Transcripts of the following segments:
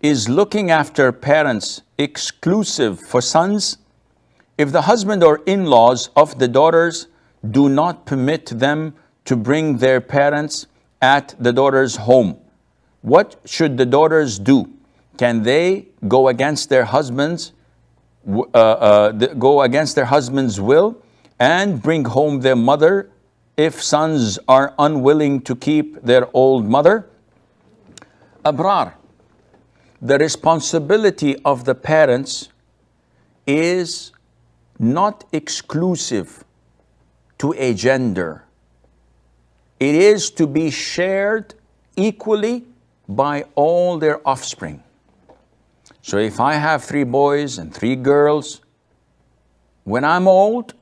is looking after parents exclusive for sons? If the husband or in-laws of the daughters do not permit them to bring their parents at the daughter's home, what should the daughters do? Can they go against their husband's will and bring home their mother if sons are unwilling to keep their old mother? Abrar, the responsibility of the parents is not exclusive to a gender. It is to be shared equally by all their offspring. So if I have 3 boys and 3 girls, when I'm old,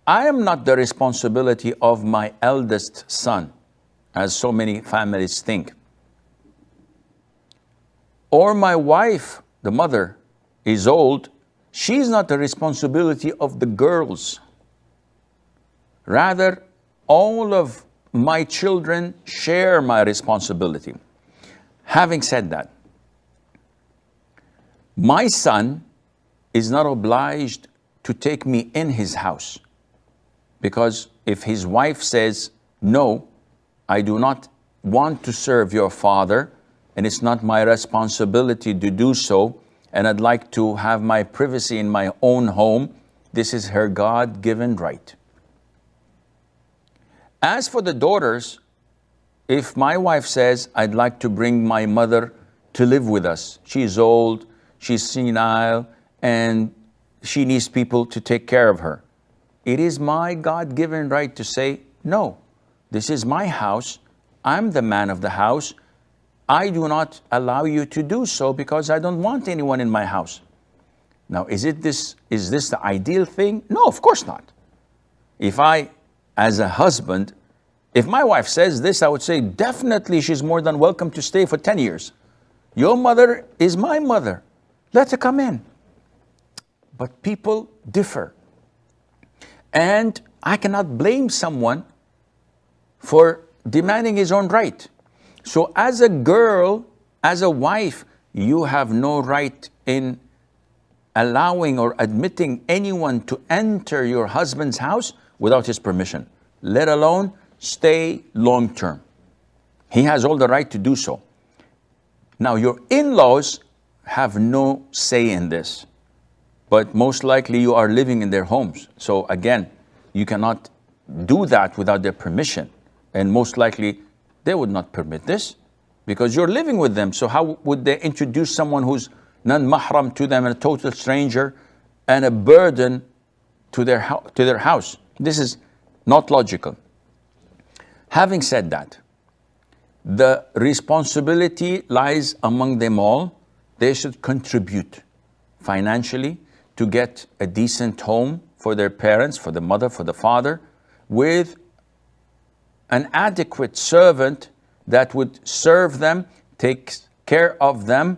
I am not the responsibility of my eldest son, as so many families think. Or my wife, the mother, is old, she's not the responsibility of the girls. Rather, all of my children share my responsibility. Having said that, my son is not obliged to take me in his house, because if his wife says, no, I do not want to serve your father, and it's not my responsibility to do so, and I'd like to have my privacy in my own home, this is her God-given right. As for the daughters, if my wife says, I'd like to bring my mother to live with us, she's old, she's senile, and she needs people to take care of her, it is my God-given right to say, no, this is my house, I'm the man of the house, I do not allow you to do so because I don't want anyone in my house. Now, is this the ideal thing? No, of course not. If I, as a husband, if my wife says this, I would say, definitely she's more than welcome to stay for 10 years. Your mother is my mother. Let her come in. But people differ. And I cannot blame someone for demanding his own right. So as a girl, as a wife, you have no right in allowing or admitting anyone to enter your husband's house without his permission, let alone stay long term. He has all the right to do so. Now, your in-laws have no say in this, but most likely you are living in their homes. So again, you cannot do that without their permission. And most likely they would not permit this because you're living with them. So how would they introduce someone who's non-mahram to them and a total stranger and a burden to their house? This is not logical. Having said that, the responsibility lies among them all. They should contribute financially to get a decent home for their parents, for the mother, for the father, with an adequate servant that would serve them, take care of them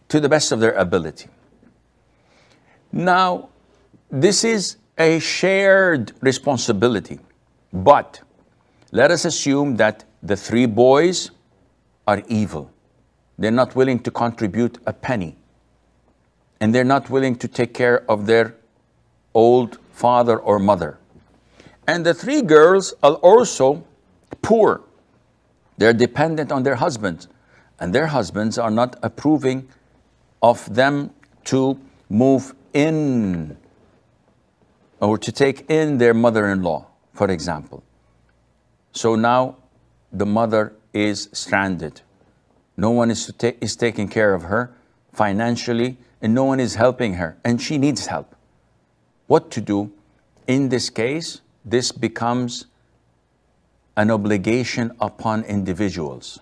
to the best of their ability. Now, this is a shared responsibility, but let us assume that the 3 boys are evil. They're not willing to contribute a penny, and they're not willing to take care of their old father or mother. And the 3 girls are also poor. They're dependent on their husbands, and their husbands are not approving of them to move in or to take in their mother-in-law, for example. So now the mother is stranded. No one is taking care of her financially, and no one is helping her, and she needs help. What to do? In this case, this becomes an obligation upon individuals.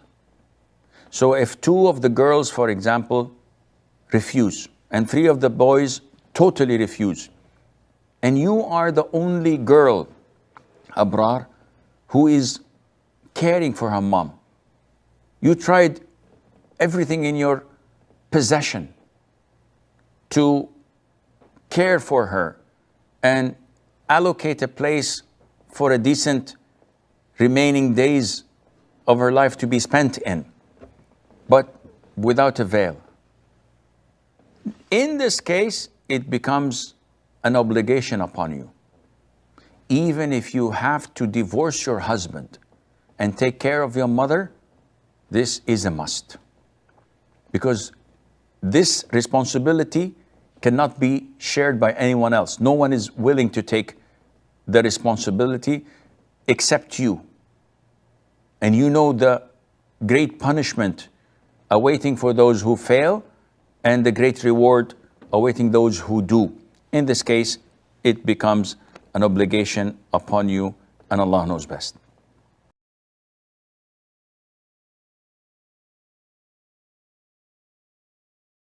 So if 2 of the girls, for example, refuse, and 3 of the boys totally refuse, and you are the only girl, Abrar, who is caring for her mom, you tried everything in your possession to care for her and allocate a place for a decent remaining days of her life to be spent in. But without a veil. In this case, it becomes an obligation upon you. Even if you have to divorce your husband and take care of your mother, this is a must. Because this responsibility cannot be shared by anyone else. No one is willing to take the responsibility except you. And you know the great punishment awaiting for those who fail and the great reward awaiting those who do. In this case, it becomes an obligation upon you, and Allah knows best.